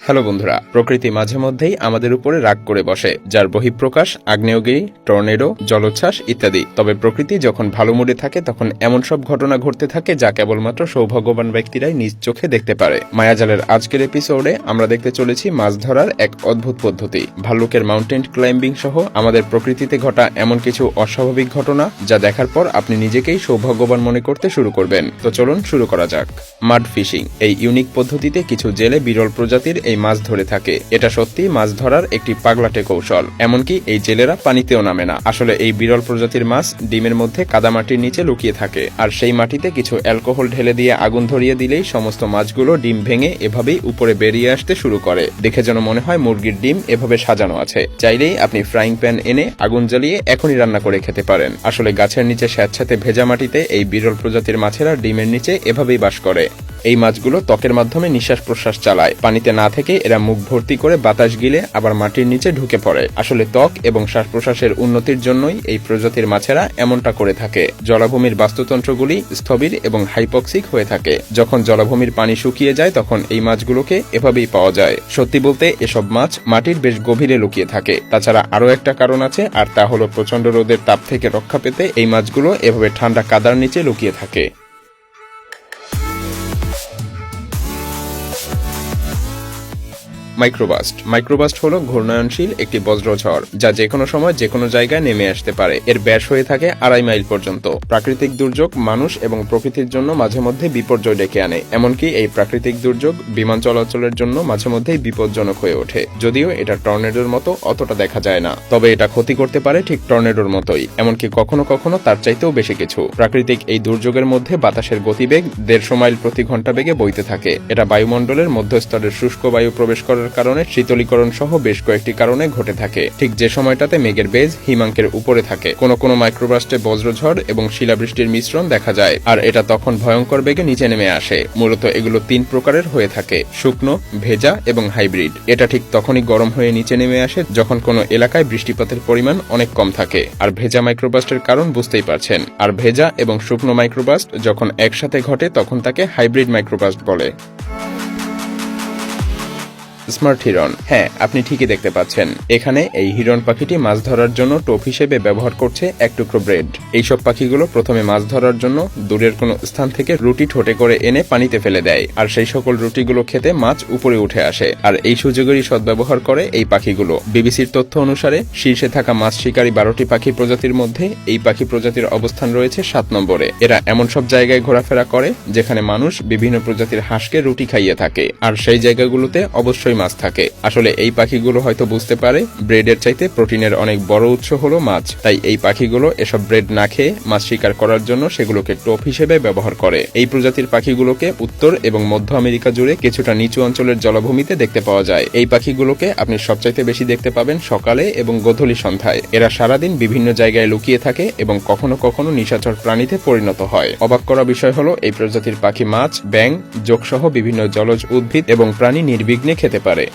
Hello বন্ধুরা, প্রকৃতি মাঝে মধ্যেই আমাদের উপরে রাগ করে বসে, যার বহিঃপ্রকাশ আগ্নেয়গিরি, টর্নেডো, জলোচ্ছ্বাস ইত্যাদি। তবে প্রকৃতি যখন ভালো মুডে থাকে তখন এমন সব ঘটনা ঘটতে থাকে যা কেবলমাত্র সৌভাগ্যবান ব্যক্তিরাই নিজ চোখে দেখতে পারে। মায়াজালের আজকের এপিসোডে আমরা দেখতে চলেছি মাছ ধরার এক অদ্ভুত পদ্ধতি, ভাল্লুকের মাউন্টেন ক্লাইম্বিং সহ আমাদের প্রকৃতিতে ঘটা এমন কিছু অস্বাভাবিক ঘটনা যা দেখার পর আপনি নিজেকেই সৌভাগ্যবান মনে করতে শুরু করবেন। তো চলুন শুরু করা যাক। মাড ফিশিং, এই ইউনিক পদ্ধতিতে কিছু জেলে বিরল প্রজাতির এই মাছ ধরে থাকে। এটা সত্যি মাছ ধরার একটি পাগলাটে কৌশল। এমনকি এই জেলেরা পানিতেও নামে না। আসলে এই বিরল প্রজাতির মাছ ডিমের মধ্যে কাদামাটির নিচে লুকিয়ে থাকে, আর সেই মাটিতে কিছু অ্যালকোহল ঢেলে দিয়ে আগুন ধরিয়ে দিলেই সমস্ত মাছগুলো ডিম ভেঙে এভাবেই উপরে বেরিয়ে আসতে শুরু করে। দেখে যেন মনে হয় মুরগির ডিম এভাবে সাজানো আছে। চাইলেই আপনি ফ্রাইং প্যান এনে আগুন জ্বালিয়ে এখনই রান্না করে খেতে পারেন। আসলে গাছের নিচে স্যাঁতস্যাঁতে ভেজা মাটিতে এই বিরল প্রজাতির মাছেরা ডিমের নিচে এভাবেই বাস করে। এই মাছগুলো ত্বকের মাধ্যমে নিঃশ্বাস প্রশ্বাস চালায়। পানিতে না থেকে এরা মুখ ভর্তি করে বাতাস গিলে আবার মাটির নিচে ঢুকে পড়ে। আসলে ত্বক এবং শ্বাস প্রশ্বাসের উন্নতির জন্যই এই প্রজাতির মাছেরা এমনটা করে থাকে। জলাভূমির বাস্তুতন্ত্রগুলি স্থবির এবং হাইপক্সিক হয়ে থাকে। যখন জলাভূমির পানি শুকিয়ে যায় তখন এই মাছগুলোকে এভাবেই পাওয়া যায়। সত্যি বলতে এসব মাছ মাটির বেশ গভীরে লুকিয়ে থাকে। তাছাড়া আরও একটা কারণ আছে, আর তা হলো প্রচন্ড রোদের তাপ থেকে রক্ষা পেতে এই মাছগুলো এভাবে ঠান্ডা কাদার নিচে লুকিয়ে থাকে। মাইক্রোবাস্ট হলো ঘূর্ণায়নশীল একটি বজ্রঝড়, যা যে কোনো সময় যে কোনো জায়গায় নেমে আসতে পারে। এর ব্যাস হয়ে থাকে 2.5 মাইল পর্যন্ত। প্রাকৃতিক দুর্যোগ মানুষ এবং প্রকৃতির জন্য মাঝে মধ্যে বিপর্যয় ডেকে আনে। এমনকি এই প্রাকৃতিক দুর্যোগ বিমান চলাচলের জন্য মাঝে মধ্যেই বিপজ্জনক হয়ে ওঠে। যদিও এটা টর্নেডোর মতো অতটা দেখা যায় না, তবে এটা ক্ষতি করতে পারে ঠিক টর্নেডোর মতোই, এমনকি কখনো কখনো তার চাইতেও বেশি কিছু। প্রাকৃতিক এই দুর্যোগের মধ্যে বাতাসের গতিবেগ 150 মাইল প্রতি ঘন্টা বেগে বইতে থাকে। এটা বায়ুমণ্ডলের মধ্যস্তরের শুষ্ক বায়ু প্রবেশ করার কারণে শীতলীকরণ সহ বেশ কয়েকটি কারণে ঘটে থাকে। ঠিক যে সময়টাতে মেঘের বেজ হিমাঙ্কের উপরে থাকে, কোনো মাইক্রোবাস্টে বজ্রঝড় এবং শিলাবৃষ্টির মিশ্রণ দেখা যায়, আর এটা তখন ভয়ঙ্কর বেগে নিচে নেমে আসে। মূলত এগুলো 3 প্রকারের হয়ে থাকে: শুকনো, ভেজা এবং হাইব্রিড। এটা ঠিক তখনই গরম হয়ে নিচে নেমে আসে যখন কোনো এলাকায় বৃষ্টিপাতের পরিমাণ অনেক কম থাকে। আর ভেজা মাইক্রোবাস্টের কারণ বুঝতেই পারছেন। আর ভেজা এবং শুকনো মাইক্রোবাস্ট যখন একসাথে ঘটে তখন তাকে হাইব্রিড মাইক্রোবাস্ট বলে। স্মার্ট হিরন, হ্যাঁ আপনি ঠিকই দেখতে পাচ্ছেন। এখানে এই হিরন পাখিটি মাছ ধরার জন্য টোপ হিসেবে ব্যবহার করছে এক টুকরো ব্রেড। এইসব পাখিগুলো প্রথমে মাছ ধরার জন্য দূরের কোনো স্থান থেকে রুটি ঠোঁটে করে এনে পানিতে ফেলে দেয়, আর সেই সকল রুটিগুলো খেতে মাছ উপরে উঠে আসে। আর এই সুযোগেরই সদ্ব্যবহার করে এই পাখিগুলো। বিবিসির তথ্য অনুসারে শীর্ষে থাকা মাছ শিকারী 12টি পাখি প্রজাতির মধ্যে এই পাখি প্রজাতির অবস্থান রয়েছে 7 নম্বরে। এরা এমন সব জায়গায় ঘোরাফেরা করে যেখানে মানুষ বিভিন্ন প্রজাতির হাঁসকে রুটি খাইয়ে থাকে, আর সেই জায়গাগুলোতে অবশ্যই মাছ থাকে। আসলে এই পাখিগুলো হয়তো বুঝতে পারে ব্রেডের চাইতে প্রোটিনের অনেক বড় উৎস হলো মাছ, তাই এই পাখিগুলো এসব ব্রেড না খেয়ে মাছ শিকার করার জন্য সেগুলোকে টোপ হিসেবে ব্যবহার করে। এই প্রজাতির পাখিগুলোকে উত্তর এবং মধ্য আমেরিকা জুড়ে কিছুটা নিচু অঞ্চলের জলাভূমিতে দেখতে পাওয়া যায়। এই পাখিগুলোকে আপনি সবচাইতে বেশি দেখতে পাবেন সকালে এবং গোধূলি সন্ধ্যায়। এরা সারাদিন বিভিন্ন জায়গায় লুকিয়ে থাকে এবং কখনো কখনো নিশাচর প্রাণীতে পরিণত হয়। অবাক করা বিষয় হলো এই প্রজাতির পাখি মাছ, ব্যাঙ, জোঁক সহ বিভিন্ন জলজ উদ্ভিদ এবং প্রাণী নির্বিঘ্নে খেতে পারে।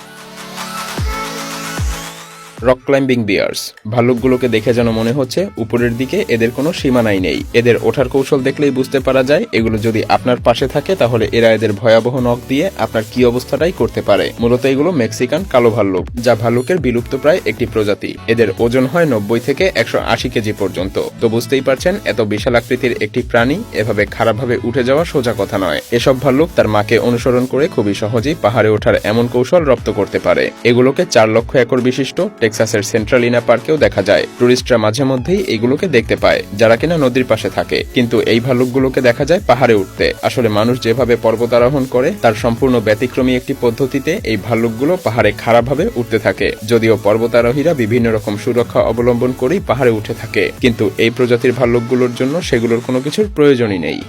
রক ক্লাইম্বিং বিয়ার্স, ভাল্লুকগুলোকে দেখে যেন মনে হচ্ছে উপরের দিকে এদের কোনো সীমানাই নেই। এদের ওঠার কৌশল দেখলেই বুঝতে পারা যায় এগুলো যদি আপনার পাশে থাকে তাহলে এরা এদের ভয়াবহ নখ দিয়ে আপনার কি অবস্থাটাই করতে পারে। মূলত এগুলো মেক্সিকান কালো ভাল্লুক, যা ভাল্লুকের বিলুপ্ত প্রায় একটি প্রজাতি। এদের ওজন হয় 90 থেকে 180 কেজি পর্যন্ত। তো বুঝতেই পারছেন এত বিশাল আকৃতির একটি প্রাণী এভাবে খারাপভাবে উঠে যাওয়া সোজা কথা নয়। এসব ভাল্লুক তার মাকে অনুসরণ করে খুবই সহজেই পাহাড়ে ওঠার এমন কৌশল রপ্ত করতে পারে। এগুলোকে 4 লক্ষ একর বিশিষ্ট টেক্সাসের সেন্ট্রালিনা পার্কেও দেখা যায়। টুরিস্টরা মাঝে মধ্যেই এগুলোকে দেখতে পায় যারা কিনা নদীর পাশে থাকে, কিন্তু এই ভাল্লুকগুলোকে দেখা যায় পাহাড়ে উঠতে। আসলে মানুষ যেভাবে পর্বত আরোহণ করে তার সম্পূর্ণ ব্যতিক্রমী একটি পদ্ধতিতে এই ভাল্লুকগুলো পাহাড়ে খাড়াভাবে উঠতে থাকে। যদিও পর্বতারোহীরা বিভিন্ন রকম সুরক্ষা অবলম্বন করেই পাহাড়ে উঠে থাকে, কিন্তু এই প্রজাতির ভাল্লুকগুলোর জন্য সেগুলোর কোনো কিছুর প্রয়োজনই নেই।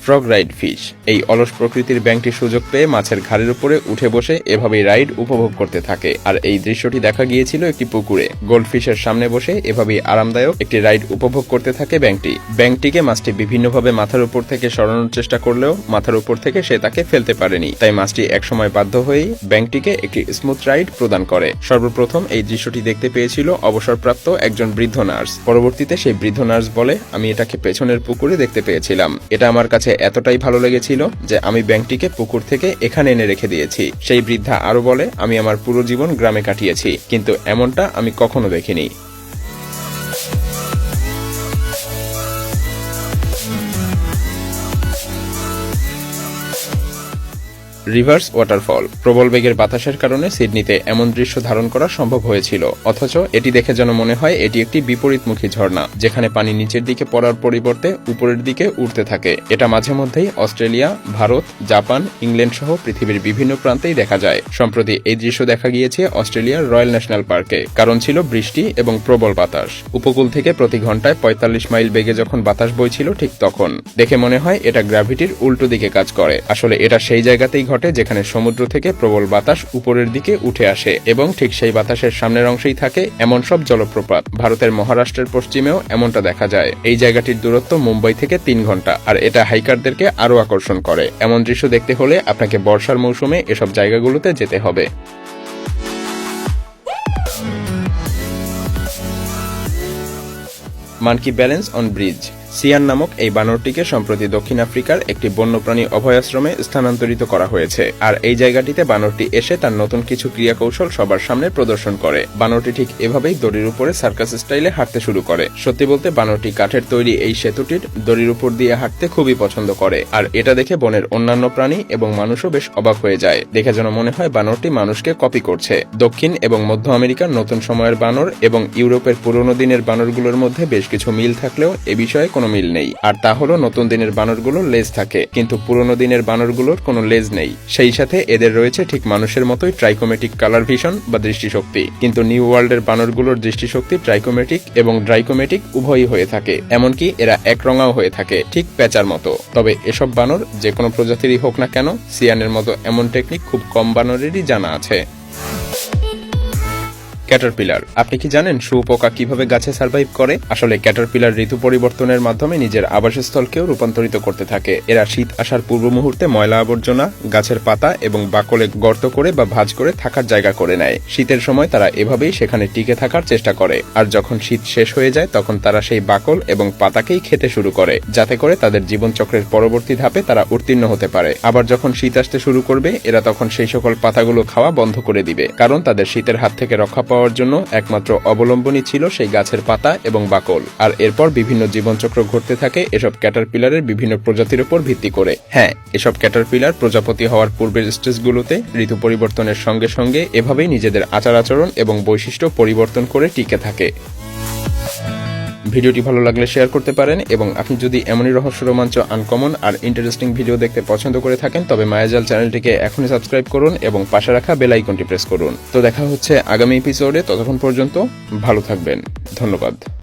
Frog ride fish. এই অলস প্রকৃতির ব্যাঙটি সুযোগ পেয়ে মাছের ঘাড়ের উপরে উঠে বসে এভাবেই রাইড উপভোগ করতে থাকে। আর এই দৃশ্যটি দেখা গিয়েছিল একটি পুকুরে। গোল্ডফিশের সামনে বসে এভাবেই আরামদায়ক একটি রাইড উপভোগ করতে থাকে ব্যাঙটি। ব্যাঙটিকে মাছটি বিভিন্নভাবে মাথার উপর থেকে সরানোর চেষ্টা করলেও মাথার উপর থেকে সে তাকে ফেলতে পারেনি। তাই মাছটি একসময় বাধ্য হয়েই ব্যাঙটিকে একটি স্মুথ রাইড প্রদান করে। সর্বপ্রথম এই দৃশ্যটি দেখতে পেয়েছিল অবসরপ্রাপ্ত একজন বৃদ্ধ নার্স। পরবর্তীতে সেই বৃদ্ধ নার্স বলে, আমি এটাকে পেছনের পুকুরে দেখতে পেয়েছিলাম। এটা আমার কাছে এতটাই ভালো লেগেছিল যে আমি ব্যাঙটিকে পুকুর থেকে এখানে এনে রেখে দিয়েছি। সেই বৃদ্ধা আরো বলে, আমি আমার পুরো জীবন গ্রামে কাটিয়েছি, কিন্তু এমনটা আমি কখনো দেখিনি। Reverse waterfall. প্রবল বেগের বাতাসের কারণে সিডনিতে এমন দৃশ্য ধারণ করা সম্ভব হয়েছিল, অথচ এটি দেখে যেন মনে হয় এটি একটি বিপরীতমুখী ঝর্ণা, যেখানে পানি নিচের দিকে পড়ার পরিবর্তে উপরের দিকে উঠতে থাকে। এটা মাঝে মধ্যেই অস্ট্রেলিয়া, ভারত, জাপান, ইংল্যান্ড সহ পৃথিবীর বিভিন্ন প্রান্তেই দেখা যায়। সম্প্রতি এই দৃশ্য দেখা গিয়েছে অস্ট্রেলিয়ার রয়্যাল ন্যাশনাল পার্কে। কারণ ছিল বৃষ্টি এবং প্রবল বাতাস। উপকূল থেকে প্রতি ঘন্টায় ৪৫ মাইল বেগে যখন বাতাস বইছিল ঠিক তখন দেখে মনে হয় এটা গ্র্যাভিটির উল্টো দিকে কাজ করে। আসলে এটা সেই জায়গাতেই ঘটে যেখানে সমুদ্র থেকে প্রবল বাতাস উপরের দিকে উঠে আসে, এবং ঠিক সেই বাতাসের সামনের অংশেই থাকে এমন সব জলপ্রপাত। ভারতের মহারাষ্ট্রের পশ্চিমেও এমনটা দেখা যায়। এই জায়গাটির দূরত্ব মুম্বাই থেকে ৩ ঘন্টা, আর এটা হাইকারদেরকে আরো আকর্ষণ করে। এমন দৃশ্য দেখতে হলে আপনাকে বর্ষার মৌসুমে এসব জায়গাগুলোতে যেতে হবে। Monkey balance on bridge. Sean নামক এই বানরটিকে সম্প্রতি দক্ষিণ আফ্রিকার একটি বন্যপ্রাণী অভয়াশ্রমে স্থানান্তরিত করা হয়েছে। আর এই জায়গাটিতে বানরটি এসে তার নতুন কিছু ক্রিয়াকৌশল সবার সামনে প্রদর্শন করে। বানরটি ঠিক এভাবেই দড়ির উপরে সার্কাস স্টাইলে হাঁটতে শুরু করে। সত্যি বলতে বানরটি কাঠের তৈরি এই সেতুটির দড়ির উপর দিয়ে হাঁটতে খুবই পছন্দ করে। আর এটা দেখে বনের অন্যান্য প্রাণী এবং মানুষও বেশ অবাক হয়ে যায়। দেখে যেন মনে হয় বানরটি মানুষকে কপি করছে। দক্ষিণ এবং মধ্য আমেরিকার নতুন সময়ের বানর এবং ইউরোপের পুরনো দিনের বানরগুলোর মধ্যে বেশ কিছু মিল থাকলেও এ বিষয়ে কোনো মিল নেই। আর তা হলো নতুন দিনের বানরগুলোর লেজ থাকে, কিন্তু পুরনো দিনের বানরগুলোর কোনো লেজ নেই। সেই সাথে এদের রয়েছে ঠিক মানুষের মতোই ট্রাইকোমেটিক কালার ভিশন বা দৃষ্টিশক্তি, কিন্তু নিউ ওয়ার্ল্ডের বানরগুলোর দৃষ্টিশক্তি ট্রাইকোমেটিক এবং ড্রাইকোমেটিক উভয়ই হয়ে থাকে। এমনকি এরা একরঙাও হয়ে থাকে, ঠিক পেঁচার মতো। তবে এসব বানর যে কোনো প্রজাতিরই হোক না কেন, সিয়ানের মতো এমন টেকনিক খুব কম বানরেরই জানা আছে। ক্যাটারপিলার। আপনি কি জানেন শুঁয়োপোকা কিভাবে গাছে সার্ভাইভ করে? আসলে ক্যাটারপিলার ঋতু পরিবর্তনের মাধ্যমে নিজের আবাসস্থলকেও রূপান্তরিত করতে থাকে। এরা শীত আসার পূর্ব মুহূর্তে ময়লা আবর্জনা, গাছের পাতা এবং বাকলে গর্ত করে বা ভাঁজ করে থাকার জায়গা করে নেয়। শীতের সময় তারা এভাবেই সেখানে টিকে থাকার চেষ্টা করে। আর যখন শীত শেষ হয়ে যায় তখন তারা সেই বাকল এবং পাতাকেই খেতে শুরু করে, যাতে করে তাদের জীবনচক্রের পরবর্তী ধাপে তারা উত্তীর্ণ হতে পারে। আবার যখন শীত আসতে শুরু করবে এরা তখন সেই সকল পাতাগুলো খাওয়া বন্ধ করে দিবে, কারণ তাদের শীতের হাত থেকে রক্ষা পাওয়ার জন্য একমাত্র অবলম্বনই ছিল সেই গাছের পাতা এবং বাকল। আর এরপর বিভিন্ন জীবনচক্র ঘটতে থাকে এসব ক্যাটারপিলারের বিভিন্ন প্রজাতির উপর ভিত্তি করে। হ্যাঁ, এসব ক্যাটারপিলার প্রজাপতি হওয়ার পূর্বের স্টেজগুলোতে ঋতু পরিবর্তনের সঙ্গে সঙ্গে এভাবেই নিজেদের আচার আচরণ এবং বৈশিষ্ট্য পরিবর্তন করে টিকে থাকে। ভিডিওটি ভালো লাগলে শেয়ার করতে পারেন, এবং আপনি যদি এমনই রহস্য, রোমাঞ্চ, আনকমন আর ইন্টারেস্টিং ভিডিও দেখতে পছন্দ করে থাকেন তবে মায়াজাল চ্যানেলটিকে এখনই সাবস্ক্রাইব করুন এবং পাশে রাখা বেল আইকনটি প্রেস করুন। তো দেখা হচ্ছে আগামী এপিসোডে। ততক্ষণ পর্যন্ত ভালো থাকবেন। ধন্যবাদ।